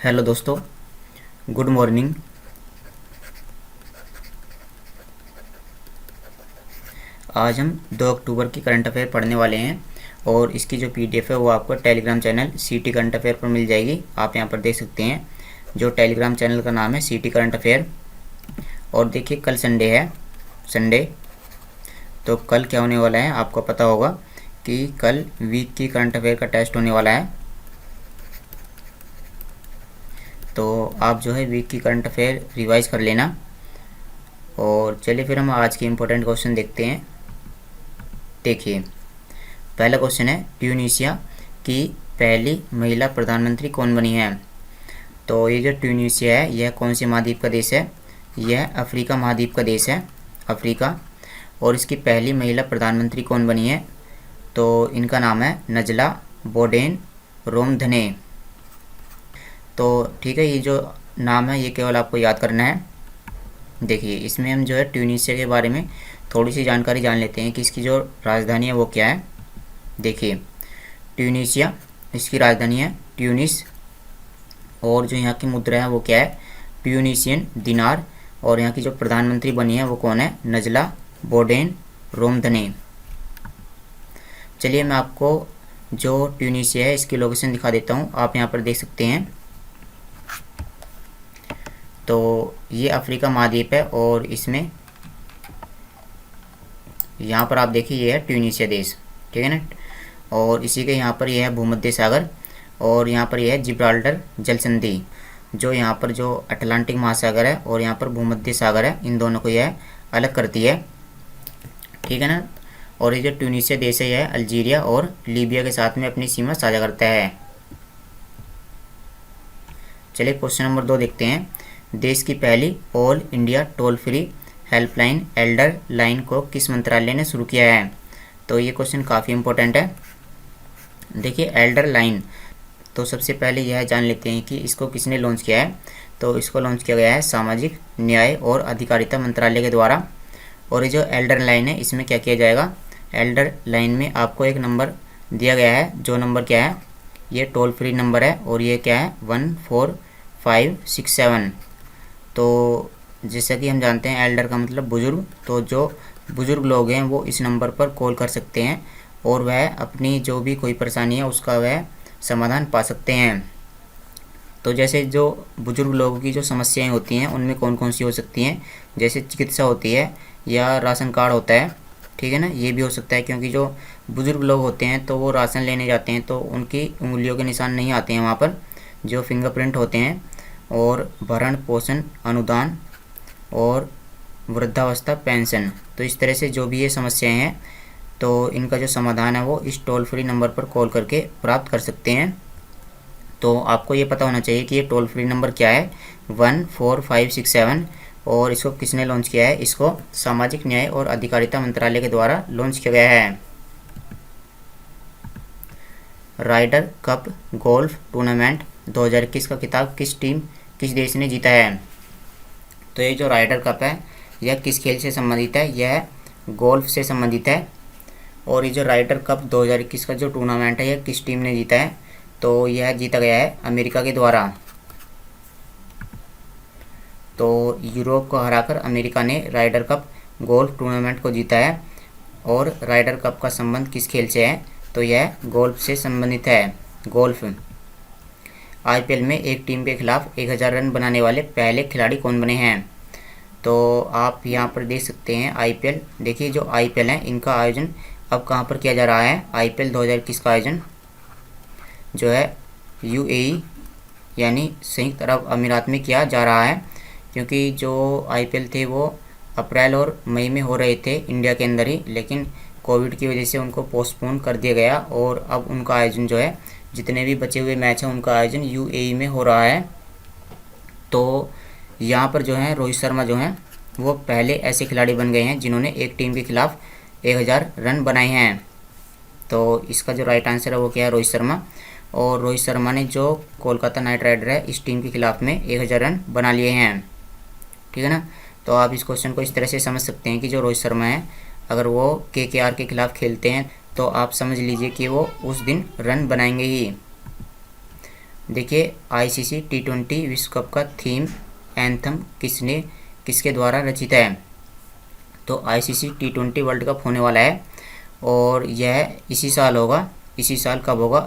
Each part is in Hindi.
हेलो दोस्तों, गुड मॉर्निंग। आज हम 2 अक्टूबर की करंट अफेयर पढ़ने वाले हैं और इसकी जो पीडीएफ है वो आपको टेलीग्राम चैनल सीटी करंट अफेयर पर मिल जाएगी। आप यहाँ पर देख सकते हैं, जो टेलीग्राम चैनल का नाम है सीटी करंट अफेयर। और देखिए, कल संडे है, संडे तो कल क्या होने वाला है आपको पता होगा कि कल वीक की करंट अफेयर का टेस्ट होने वाला है। तो आप जो है वीक की करंट अफेयर रिवाइज कर लेना। और चलिए फिर हम आज के इम्पोर्टेंट क्वेश्चन देखते हैं। देखिए, पहला क्वेश्चन है, ट्यूनीशिया की पहली महिला प्रधानमंत्री कौन बनी है? तो ये जो ट्यूनीशिया है यह कौन से महाद्वीप का देश है? यह अफ्रीका महाद्वीप का देश है, अफ्रीका। और इसकी पहली महिला प्रधानमंत्री कौन बनी है? तो इनका नाम है नजला बोडेन रोमधने। तो ठीक है, ये जो नाम है ये केवल आपको याद करना है। देखिए, इसमें हम जो है ट्यूनीशिया के बारे में थोड़ी सी जानकारी जान लेते हैं कि इसकी जो राजधानी है वो क्या है। देखिए, ट्यूनीशिया, इसकी राजधानी है ट्यूनिस। और जो यहाँ की मुद्रा है वो क्या है? ट्यूनीशियन दिनार। और यहाँ की जो प्रधानमंत्री बनी है वो कौन है? नजला बोडेन रोमधने। चलिए मैं आपको जो ट्यूनीशिया है इसकी लोकेशन दिखा देता हूँ। आप यहाँ पर देख सकते हैं, तो ये अफ्रीका महाद्वीप है और इसमें यहाँ पर आप देखिए ये है ट्यूनीशिया देश, ठीक है ना। और इसी के यहाँ पर यह है भूमध्य सागर और यहाँ पर यह है जिब्राल्टर जल संधि, जो यहाँ पर जो अटलांटिक महासागर है और यहाँ पर भूमध्य सागर है, इन दोनों को यह अलग करती है, ठीक है ना। और ये जो ट्यूनीशिया देश है यह अल्जीरिया और लीबिया के साथ में अपनी सीमा साझा करता है। चलिए क्वेश्चन नंबर 2 देखते हैं। देश की पहली all India toll free helpline Elder line को किस मंत्रालय ने शुरू किया है? तो ये क्वेश्चन काफ़ी इम्पोर्टेंट है। देखिए, एल्डर लाइन, तो सबसे पहले यह जान लेते हैं कि इसको किसने लॉन्च किया है। तो इसको लॉन्च किया गया है सामाजिक न्याय और अधिकारिता मंत्रालय के द्वारा। और ये जो एल्डर लाइन है इसमें क्या किया जाएगा? एल्डर लाइन में आपको एक नंबर दिया गया है, जो नंबर क्या है? ये टोल फ्री नंबर है और ये क्या है? 14567। तो जैसा कि हम जानते हैं एल्डर का मतलब बुजुर्ग, तो जो बुजुर्ग लोग हैं वो इस नंबर पर कॉल कर सकते हैं और वह अपनी जो भी कोई परेशानी है उसका वह समाधान पा सकते हैं। तो जैसे जो बुजुर्ग लोगों की जो समस्याएं होती हैं उनमें कौन कौन सी हो सकती हैं, जैसे चिकित्सा होती है या राशन कार्ड होता है, ठीक है ना, ये भी हो सकता है। क्योंकि जो बुजुर्ग लोग होते हैं तो वो राशन लेने जाते हैं तो उनकी उंगलियों के निशान नहीं आते हैं वहाँ पर, जो फिंगरप्रिंट होते हैं। और भरण पोषण अनुदान और वृद्धावस्था पेंशन, तो इस तरह से जो भी ये समस्याएं हैं तो इनका जो समाधान है वो इस टोल फ्री नंबर पर कॉल करके प्राप्त कर सकते हैं। तो आपको ये पता होना चाहिए कि ये टोल फ्री नंबर क्या है, 14567। और इसको किसने लॉन्च किया है? इसको सामाजिक न्याय और अधिकारिता मंत्रालय के द्वारा लॉन्च किया गया है। राइडर कप गोल्फ टूर्नामेंट 2021 का खिताब किस देश ने जीता है? तो ये जो राइडर कप है यह किस खेल से संबंधित है? यह गोल्फ से संबंधित है। और ये जो राइडर कप 2021 का जो टूर्नामेंट है यह किस टीम ने जीता है? तो यह जीता गया है अमेरिका के द्वारा। तो यूरोप को हराकर अमेरिका ने राइडर कप गोल्फ टूर्नामेंट को जीता है। और राइडर कप का संबंध किस खेल से है? तो यह गोल्फ से संबंधित है, गोल्फ। आईपीएल में एक टीम के खिलाफ 1000 रन बनाने वाले पहले खिलाड़ी कौन बने हैं? तो आप यहाँ पर देख सकते हैं आईपीएल। देखिए, जो आईपीएल है इनका आयोजन अब कहाँ पर किया जा रहा है? आईपीएल 2021 का आयोजन जो है यूएई यानी संयुक्त अरब अमीरात में किया जा रहा है। क्योंकि जो आईपीएल थे वो अप्रैल और मई में हो रहे थे इंडिया के अंदर ही, लेकिन कोविड की वजह से उनको पोस्टपोन कर दिया गया और अब उनका आयोजन जो है, जितने भी बचे हुए मैच हैं उनका आयोजन यूएई में हो रहा है। तो यहाँ पर जो है रोहित शर्मा जो हैं वो पहले ऐसे खिलाड़ी बन गए हैं जिन्होंने एक टीम के खिलाफ 1000 रन बनाए हैं। तो इसका जो राइट आंसर है वो क्या है? रोहित शर्मा। और रोहित शर्मा ने जो कोलकाता नाइट राइडर है इस टीम के खिलाफ में 1000 रन बना लिए हैं, ठीक है ना। तो आप इस क्वेश्चन को इस तरह से समझ सकते हैं कि जो रोहित शर्मा है अगर वो केकेआर के खिलाफ खेलते हैं तो आप समझ लीजिए कि वो उस दिन रन बनाएंगे ही। देखिए आईसीसी T20 विश्व कप का थीम एंथम किसके द्वारा रचित है। तो आईसीसी T20 वर्ल्ड कप होने वाला है और यह इसी साल होगा। इसी साल कब होगा?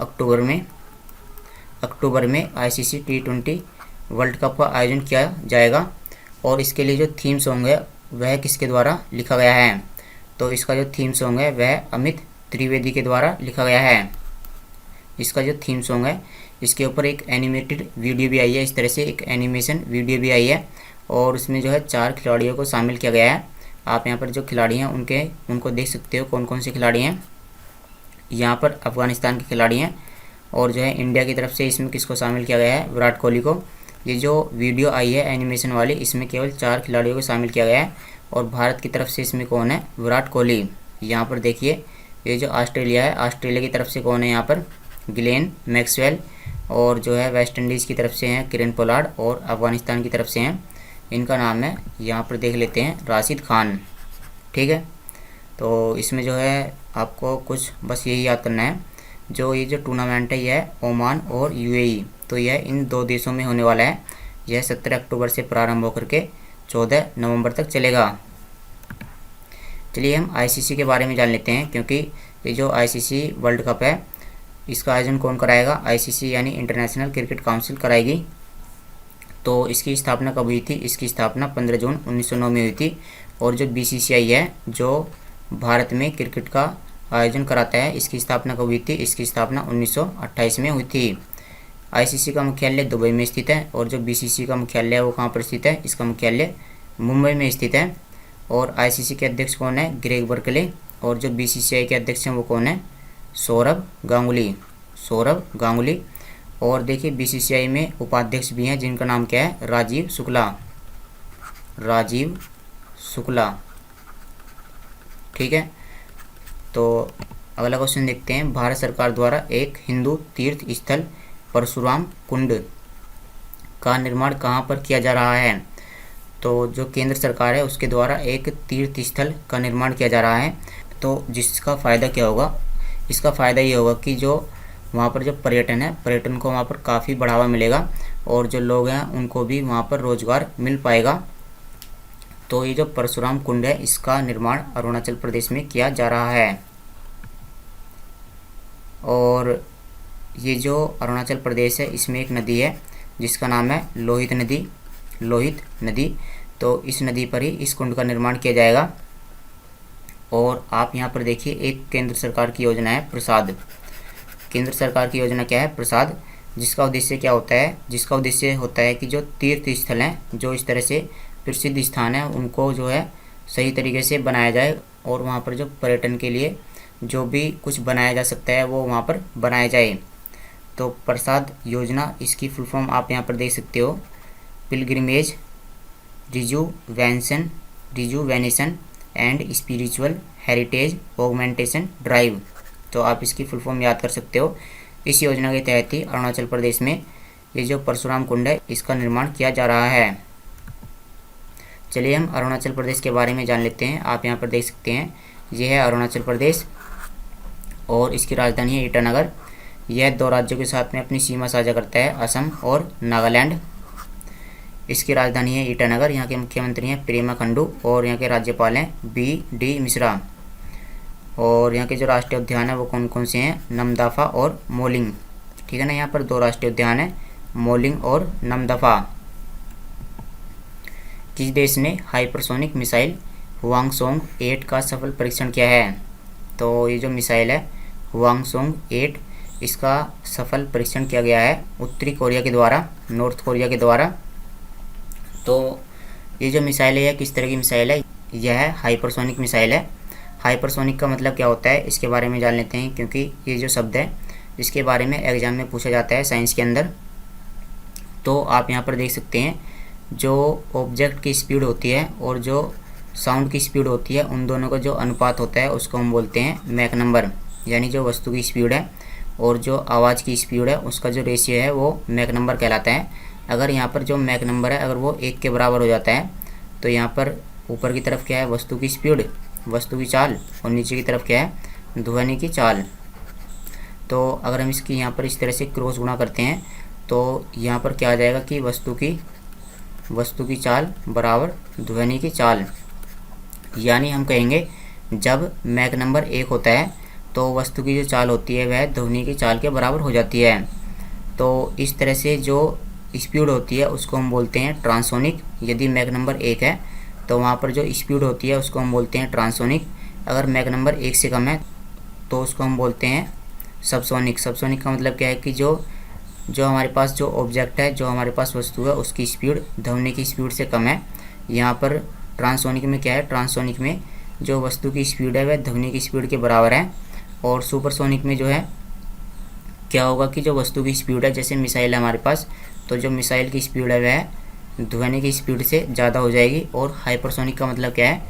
अक्टूबर में आईसीसी T20 वर्ल्ड कप का आयोजन किया जाएगा। और इसके लिए जो थीम सॉन्ग है वह किसके द्वारा लिखा गया है? तो इसका जो थीम सॉन्ग है वह अमित त्रिवेदी के द्वारा लिखा गया है। इसका जो थीम सॉन्ग है इसके ऊपर एक एनिमेटेड वीडियो भी आई है। इस तरह से एक एनिमेशन वीडियो भी आई है और उसमें जो है 4 खिलाड़ियों को शामिल किया गया है। आप यहाँ पर जो खिलाड़ी हैं उनको देख सकते हो कौन कौन से खिलाड़ी हैं। यहाँ पर अफगानिस्तान के खिलाड़ी हैं और जो है इंडिया की तरफ से इसमें किसको शामिल किया गया है? विराट कोहली को। ये जो वीडियो आई है एनिमेशन वाली, इसमें केवल 4 खिलाड़ियों को शामिल किया गया है और भारत की तरफ से इसमें कौन है? विराट कोहली। यहाँ पर देखिए ये जो ऑस्ट्रेलिया है, ऑस्ट्रेलिया की तरफ से कौन है यहाँ पर? Glenn Maxwell. और जो है वेस्ट इंडीज़ की तरफ से हैं किरण पोलार्ड और अफगानिस्तान की तरफ से हैं, इनका नाम है यहाँ पर देख लेते हैं राशिद खान। ठीक है, तो इसमें जो है आपको कुछ बस यही याद करना है, जो ये जो टूर्नामेंट है यह ओमान और यूएई, तो यह इन 2 देशों में होने वाला है। यह 17 अक्टूबर से प्रारंभ होकर के 14 नवंबर तक चलेगा। चलिए हम आईसीसी के बारे में जान लेते हैं, क्योंकि ये जो आईसीसी वर्ल्ड कप है इसका आयोजन कौन कराएगा? आईसीसी यानी इंटरनेशनल क्रिकेट काउंसिल कराएगी। तो इसकी स्थापना कब हुई थी? इसकी स्थापना 15 जून 1909 में हुई थी। और जो बीसीसीआई है जो भारत में क्रिकेट का आयोजन कराता है, इसकी स्थापना कब हुई थी? इसकी स्थापना 1928 में हुई थी। आईसीसी का मुख्यालय दुबई में स्थित है और जो बीसीसी का मुख्यालय है वो कहाँ पर स्थित है? इसका मुख्यालय मुंबई में स्थित है। और आईसीसी के अध्यक्ष कौन है? Greg Berkeley. और जो बीसीसीआई के अध्यक्ष हैं वो कौन है? सौरभ गांगुली। और देखिए बीसीसीआई में उपाध्यक्ष भी हैं जिनका नाम क्या है? राजीव शुक्ला। ठीक है, तो अगला क्वेश्चन देखते हैं। भारत सरकार द्वारा एक हिंदू तीर्थ स्थल परशुराम कुंड का निर्माण कहाँ पर किया जा रहा है? तो जो केंद्र सरकार है उसके द्वारा एक तीर्थ स्थल का निर्माण किया जा रहा है। तो जिसका फ़ायदा क्या होगा? इसका फ़ायदा ये होगा कि जो वहाँ पर जो पर्यटन है, पर्यटन को वहाँ पर काफ़ी बढ़ावा मिलेगा और जो लोग हैं उनको भी वहाँ पर रोज़गार मिल पाएगा। तो ये जो परशुराम कुंड है इसका निर्माण अरुणाचल प्रदेश में किया जा रहा है। और ये जो अरुणाचल प्रदेश है इसमें एक नदी है जिसका नाम है लोहित नदी। तो इस नदी पर ही इस कुंड का निर्माण किया जाएगा। और आप यहाँ पर देखिए एक केंद्र सरकार की योजना है प्रसाद। केंद्र सरकार की योजना क्या है? प्रसाद। जिसका उद्देश्य क्या होता है? जिसका उद्देश्य होता है कि जो तीर्थ स्थल हैं, जो इस तरह से प्रसिद्ध स्थान है, उनको जो है सही तरीके से बनाया जाए और वहाँ पर जो पर्यटन के लिए जो भी कुछ बनाया जा सकता है वो वहाँ पर बनाया जाए। तो प्रसाद योजना, इसकी फुल फॉर्म आप यहाँ पर देख सकते हो, pilgrimage rejuvenation and spiritual heritage augmentation drive. तो आप इसकी फुल फॉर्म याद कर सकते हो। इस योजना के तहत ही अरुणाचल प्रदेश में ये जो परशुराम कुंड है इसका निर्माण किया जा रहा है। चलिए हम अरुणाचल प्रदेश के बारे में जान लेते हैं। आप यहाँ पर देख सकते हैं यह है अरुणाचल प्रदेश और इसकी राजधानी है ईटानगर। यह 2 राज्यों के साथ में अपनी सीमा साझा करता है, असम और नागालैंड। इसकी राजधानी है ईटानगर। यहाँ के मुख्यमंत्री हैं पेमा खंडू और यहाँ के राज्यपाल हैं BD मिश्रा। और यहाँ के जो राष्ट्रीय उद्यान है वो कौन कौन से हैं? नमदफा और मोलिंग। ठीक है ना, यहाँ पर 2 राष्ट्रीय उद्यान हैं, मोलिंग और नमदफा। किस देश ने हाइपरसोनिक मिसाइल हुआंगसोंग 8 का सफल परीक्षण किया है? तो ये जो मिसाइल है हुआंगसोंग 8, इसका सफल परीक्षण किया गया है उत्तरी कोरिया के द्वारा, नॉर्थ कोरिया के द्वारा। तो ये जो मिसाइल है यह किस तरह की मिसाइल है? यह हाइपरसोनिक मिसाइल है। हाइपरसोनिक का मतलब क्या होता है इसके बारे में जान लेते हैं, क्योंकि ये जो शब्द है इसके बारे में एग्जाम में पूछा जाता है साइंस के अंदर। तो आप यहाँ पर देख सकते हैं जो ऑब्जेक्ट की स्पीड होती है और जो साउंड की स्पीड होती है, उन दोनों का जो अनुपात होता है उसको हम बोलते हैं मैक नंबर। यानी जो वस्तु की स्पीड है और जो आवाज़ की स्पीड है उसका जो रेशियो है वो मैक नंबर कहलाता है। अगर यहाँ पर जो मैक नंबर है अगर वो 1 के बराबर हो जाता है तो यहाँ पर ऊपर की तरफ क्या है? वस्तु की स्पीड, वस्तु की चाल, और नीचे की तरफ क्या है? ध्वनि की चाल। तो अगर हम इसकी यहाँ पर इस तरह से क्रॉस गुणा करते हैं तो यहाँ पर क्या आ जाएगा कि वस्तु की चाल बराबर ध्वनि की चाल। यानी हम कहेंगे जब मैक नंबर 1 होता है तो वस्तु की जो चाल होती है वह ध्वनि की चाल के बराबर हो जाती है। तो इस तरह से जो स्पीड होती है उसको हम बोलते हैं ट्रांसोनिक। यदि मैक नंबर 1 है तो वहाँ पर जो स्पीड होती है उसको हम बोलते हैं ट्रांसोनिक। अगर मैक नंबर 1 से कम है तो उसको हम बोलते हैं सबसोनिक। सबसोनिक का मतलब क्या है कि जो हमारे पास जो ऑब्जेक्ट है, जो हमारे पास वस्तु है, उसकी स्पीड ध्वनि की स्पीड से कम है। यहाँ पर ट्रांसोनिक में क्या है, ट्रांसोनिक में जो वस्तु की स्पीड है वह ध्वनि की स्पीड के बराबर है। और सुपरसोनिक में जो है क्या होगा कि जो वस्तु की स्पीड है, जैसे मिसाइल है हमारे पास, तो जो मिसाइल की स्पीड है वह ध्वनि की स्पीड से ज़्यादा हो जाएगी। और हाइपरसोनिक का मतलब क्या है,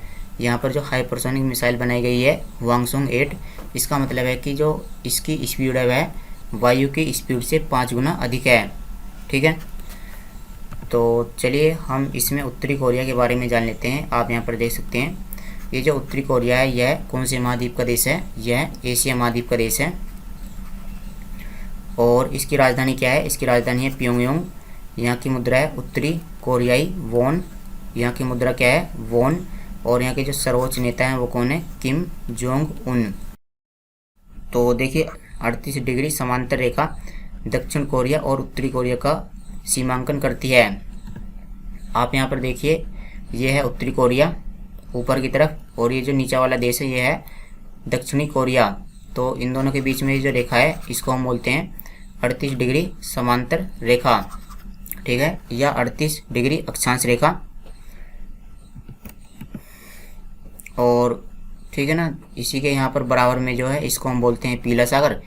यहाँ पर जो हाइपरसोनिक मिसाइल बनाई गई है वांगसोंग 8, इसका मतलब है कि जो इसकी स्पीड है वह वायु की स्पीड से 5 गुना अधिक है। ठीक है, तो चलिए हम इसमें उत्तरी कोरिया के बारे में जान लेते हैं। आप यहाँ पर देख सकते हैं ये जो उत्तरी कोरिया है यह कौन से महाद्वीप का देश है, यह एशिया महाद्वीप का देश है। और इसकी राजधानी क्या है, इसकी राजधानी है प्योंगयांग। यहाँ की मुद्रा है उत्तरी कोरियाई वॉन। यहाँ की मुद्रा क्या है, वॉन। और यहाँ के जो सर्वोच्च नेता हैं वो कौन है, किम जोंग उन। तो देखिए 38 डिग्री समांतर रेखा दक्षिण कोरिया और उत्तरी कोरिया का सीमांकन करती है। आप यहाँ पर देखिए ये है उत्तरी कोरिया ऊपर की तरफ, और ये जो नीचा वाला देश है ये है दक्षिणी कोरिया। तो इन दोनों के बीच में जो रेखा है इसको हम बोलते हैं 38 डिग्री समांतर रेखा। ठीक है, या 38 डिग्री अक्षांश रेखा। और ठीक है ना, इसी के यहाँ पर बराबर में जो है इसको हम बोलते हैं पीला सागर।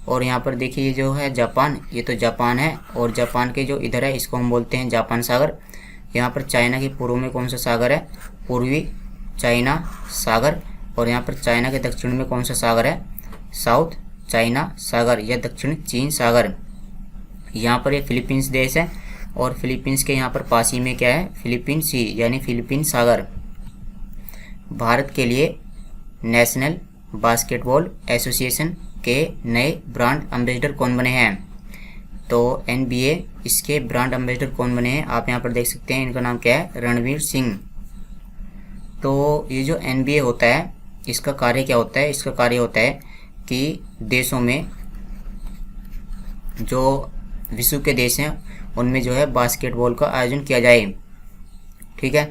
और यहाँ पर देखिए ये जो है जापान, ये तो जापान है, और जापान के जो इधर है इसको हम बोलते हैं जापान सागर। यहाँ पर चाइना के पूर्व में कौन सा सागर है, पूर्वी चाइना सागर। और यहाँ पर चाइना के दक्षिण में कौन सा सागर है, साउथ चाइना सागर या दक्षिण चीन सागर। यहाँ पर ये फिलीपींस देश है, और फिलीपींस के यहाँ पर पास ही में क्या है, फिलीपीन सी यानी फिलीपीन सागर। भारत के लिए नेशनल बास्केटबॉल एसोसिएशन के नए ब्रांड एम्बेसडर कौन बने हैं, तो NBA इसके ब्रांड एम्बेसडर कौन बने हैं, आप यहाँ पर देख सकते हैं। इनका नाम क्या है, रणवीर सिंह। तो ये जो NBA होता है इसका कार्य क्या होता है, इसका कार्य होता है कि देशों में जो विश्व के देश हैं उनमें जो है बास्केटबॉल का आयोजन किया जाए। ठीक है,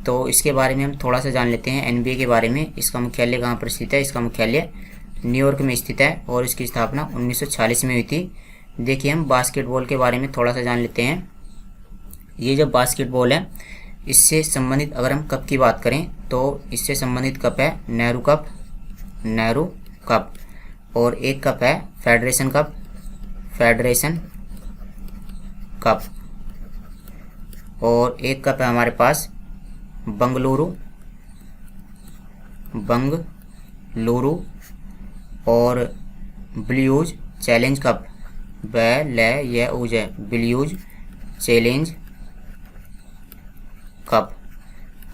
तो इसके बारे में हम थोड़ा सा जान लेते हैं NBA के बारे में। इसका मुख्यालय कहाँ पर स्थित है, इसका मुख्यालय न्यूयॉर्क में स्थित है, और इसकी स्थापना 1946 में हुई थी। देखिए हम बास्केटबॉल के बारे में थोड़ा सा जान लेते हैं। ये जो बास्केटबॉल है इससे संबंधित अगर हम कप की बात करें तो इससे संबंधित कप है नेहरू कप। और एक कप है फेडरेशन कप। और एक कप है हमारे पास बंगलुरु और blues challenge cup, blues challenge cup.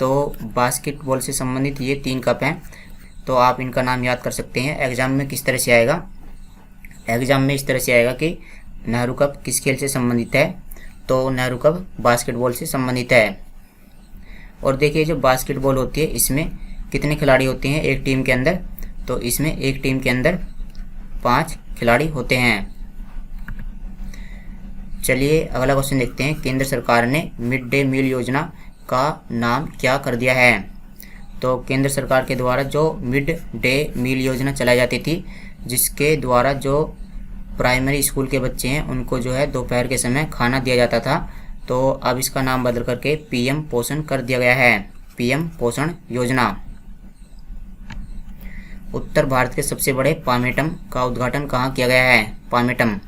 तो बास्केटबॉल से संबंधित ये 3 कप हैं। तो आप इनका नाम याद कर सकते हैं। एग्जाम में किस तरह से आएगा, एग्जाम में इस तरह से आएगा कि नेहरू कप किस खेल से संबंधित है, तो नेहरू कप बास्केटबॉल से संबंधित है। और देखिए जो बास्केटबॉल होती है इसमें कितने खिलाड़ी होते हैं एक टीम के अंदर, तो इसमें एक टीम के अंदर 5 खिलाड़ी होते हैं। चलिए अगला क्वेश्चन देखते हैं। केंद्र सरकार ने मिड डे मील योजना का नाम क्या कर दिया है, तो केंद्र सरकार के द्वारा जो मिड डे मील योजना चलाई जाती थी, जिसके द्वारा जो प्राइमरी स्कूल के बच्चे हैं उनको जो है दोपहर के समय खाना दिया जाता था, तो अब इसका नाम बदल करके PM पोषण कर दिया गया है, PM पोषण योजना। उत्तर भारत के सबसे बड़े पामेटम का उद्घाटन कहाँ किया गया है, पामेटम।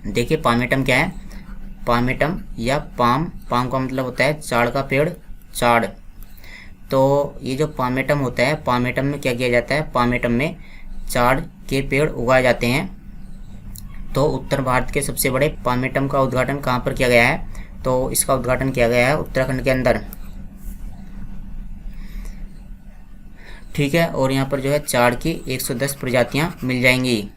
देखिए पामेटम क्या है, पामेटम या पाम का मतलब होता है चाड़ का पेड़, चाड़। तो ये जो पामेटम होता है, पामेटम में क्या किया जाता है, पामेटम में चाड़ के पेड़ उगाए जाते हैं। तो उत्तर भारत के सबसे बड़े पामेटम का उद्घाटन कहाँ पर किया गया है, तो इसका उद्घाटन किया गया है उत्तराखंड के अंदर। ठीक है, और यहाँ पर जो है चाड़ की 110 प्रजातियाँ मिल जाएंगी।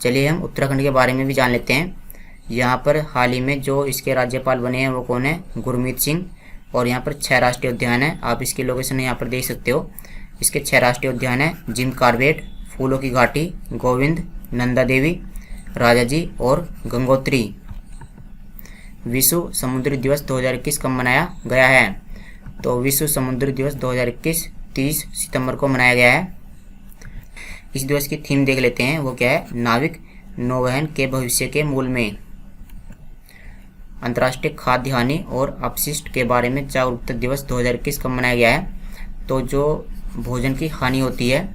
चलिए हम उत्तराखंड के बारे में भी जान लेते हैं। यहाँ पर हाल ही में जो इसके राज्यपाल बने हैं वो कौन है, गुरमीत सिंह। और यहाँ पर 6 राष्ट्रीय उद्यान है, आप इसकी लोकेशन यहाँ पर देख सकते हो। इसके 6 राष्ट्रीय उद्यान है, जिम कार्बेट, फूलों की घाटी, गोविंद, नंदा देवी, राजा जी और गंगोत्री। विश्व समुद्री दिवस 2021 कब मनाया गया है? तो विश्व समुद्री दिवस 2021 30 सितंबर को मनाया गया है। इस दिवस की थीम देख लेते हैं, वो क्या है, नाविक नौवहन के भविष्य के मूल में। अंतर्राष्ट्रीय खाद्य हानि और अपशिष्ट के बारे में जागरूकता दिवस 2021 कब मनाया गया है? तो जो भोजन की हानि होती है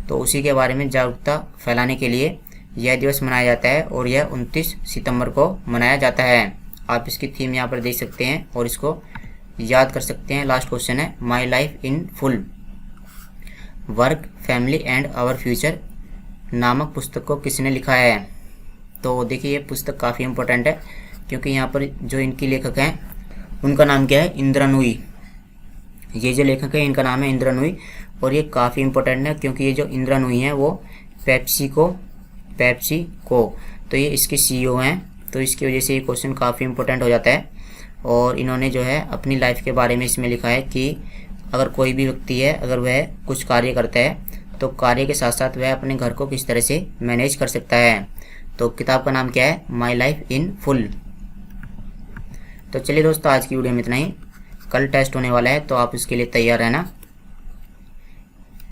तो उसी के बारे में जागरूकता फैलाने के लिए यह दिवस मनाया जाता है और यह 29 सितंबर को मनाया जाता है। आप इसकी थीम यहाँ पर देख सकते हैं और इसको याद कर सकते हैं। लास्ट क्वेश्चन है, my life in full, work, family and our future नामक पुस्तक को किसने लिखा है? तो देखिए ये पुस्तक काफ़ी इम्पोर्टेंट है, क्योंकि यहाँ पर जो इनकी लेखक हैं उनका नाम क्या है, इंदिरा नूई। ये जो लेखक है इनका नाम है इंदिरा नूई, और ये काफ़ी इम्पोर्टेंट है क्योंकि ये जो इंदिरा नूई है वो पेप्सी को तो ये इसके CEO हैं। तो इसकी वजह से ये क्वेश्चन काफ़ी इम्पोर्टेंट हो जाता है। और इन्होंने जो है अपनी लाइफ के बारे में इसमें लिखा है कि अगर कोई भी व्यक्ति है, अगर वह कुछ कार्य करता है तो कार्य के साथ साथ वह अपने घर को किस तरह से मैनेज कर सकता है। तो किताब का नाम क्या है, माई लाइफ इन फुल। तो चलिए दोस्तों, आज की वीडियो में इतना ही। कल टेस्ट होने वाला है तो आप इसके लिए तैयार रहना।